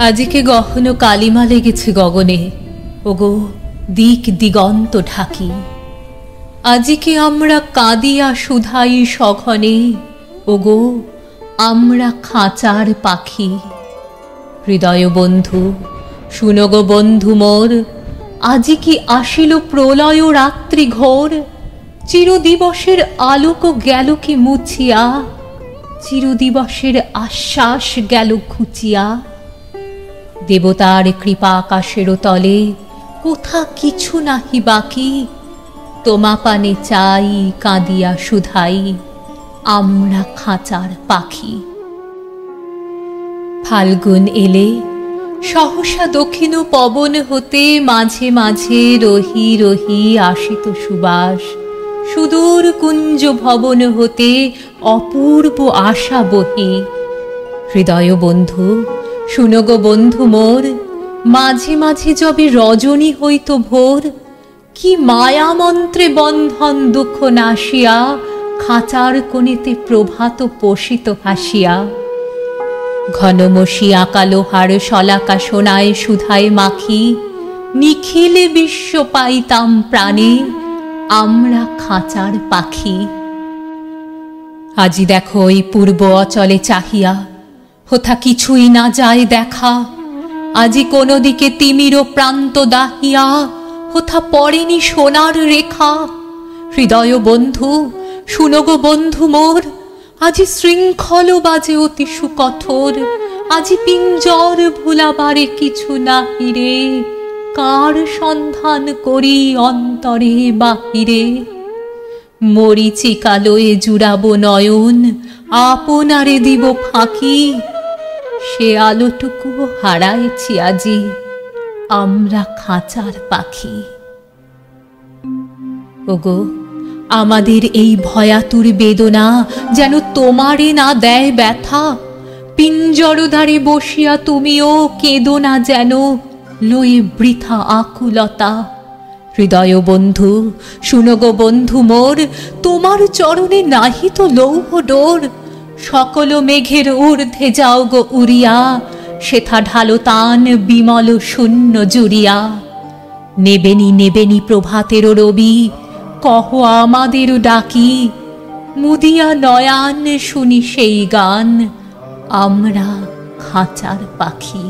আজকে গহন কালিমা লেগেছে গগনে, ওগো দিক দিগন্ত ঢাকি। আজকে আমরা কাঁদিয়া শুধাই সঘনে, ওগো আমরা খাঁচার পাখি। হৃদয় বন্ধু শুনো গো বন্ধু মোর, আজি কি আসিল প্রলয় রাত্রি ঘোর। চিরদিবসের আলোক গেল কি মুছিয়া, চিরদিবসের আশ্বাস গেল ঘুচিয়া। দেবতার কৃপা আকাশের তলে, কোথা কিছু নাহি বাকি। তোমা পানে চাই কাঁদিয়া শুধাই, আমরা খাঁচার পাখি। ফাল্গুন এলে সহসা দক্ষিণ পবন হতে, মাঝে মাঝে রহি রহি আসিত সুবাস। সুদূর কুঞ্জ ভবন হতে অপূর্ব আশা বহি। হৃদয় বন্ধু শুনো গো বন্ধু মোর, মাঝে মাঝে যবে রজনী হইত ভোর। কি মায়া মন্ত্রে বন্ধন দুঃখ নাশিয়া, খাঁচার কোণেতে প্রভাত পোষিত হাসিয়া। ঘনমসি আঁকা লোহার শলাকা সোনায় সুধায় মাখি, নিখিলে বিশ্ব পাইতাম প্রাণে, আমরা খাঁচার পাখি। আজি দেখো ওই পূর্ব অচলে চাহিয়া, হোথা কিছুই না যায় দেখা। আজি কোনো দিকে তিমির প্রান্ত দাহিয়া, হোথা পড়েনি সোনার রেখা। হৃদয় বন্ধু শুনো গো বন্ধু মোর, আজি শৃঙ্খল বাজে অতি সুকঠোর। আজি পিঞ্জর ভুলাবারে কিছু নাহি রে, কার সন্ধান করি অন্তরে বাহিরে। মরিচিকা লয়ে জুড়াবো নয়ন, আপনারে দিব ফাঁকি। সে আলোটুকু হারাইছি আজি, আমরা খাঁচার পাখি। ওগো আমাদের এই ভয়াতুর বেদনা যেন তোমারে না দেয় ব্যথা। পিঞ্জরদ্বারে বসিয়া তুমিও কেঁদো না যেন, লয়ে বৃথা আকুলতা। হৃদয় বন্ধু শুনো গো বন্ধু মোর, তোমার চরণে নাহি তো লৌহ ডোর। সকল মেঘের ঊর্ধ্বে যাও গো উড়িয়া, সেথা ঢালো তান বিমল শূন্য জুড়িয়া। নেবেনি নেবেনি প্রভাতের রবি, কহ আমাদের ডাকি। মুদিয়া নয়ান শুনি সেই গান, আমরা খাঁচার পাখি।